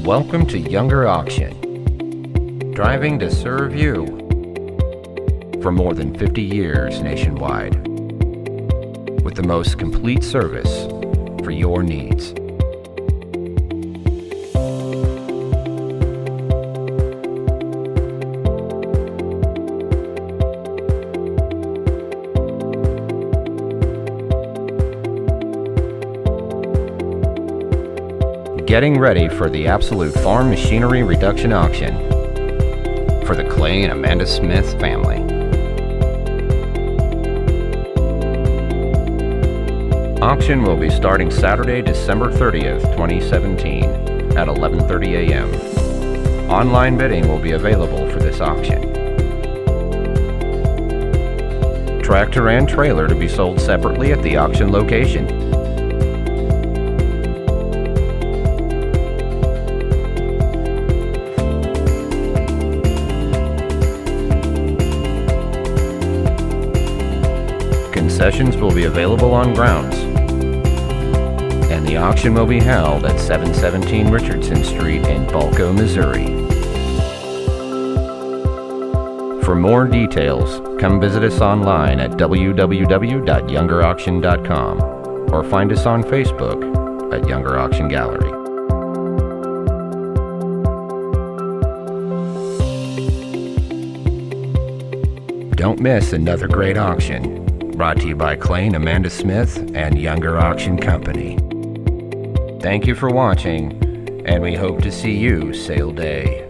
Welcome to Younger Auction, driving to serve you for more than 50 years nationwide, with the most complete service for your needs. Getting ready for the absolute farm machinery reduction auction for the Clay and Amanda Smith family. Auction will be starting Saturday, December 30th, 2017 at 11:30 a.m. Online bidding will be available for this auction. Tractor and trailer to be sold separately at the auction location. Concessions will be available on grounds, and the auction will be held at 717 Richardson Street in Balko, Missouri. For more details, come visit us online at www.youngerauction.com or find us on Facebook at Younger Auction Gallery. Don't miss another great auction. Brought to you by Clay and Amanda Smith and Younger Auction Company. Thank you for watching, and we hope to see you sale day.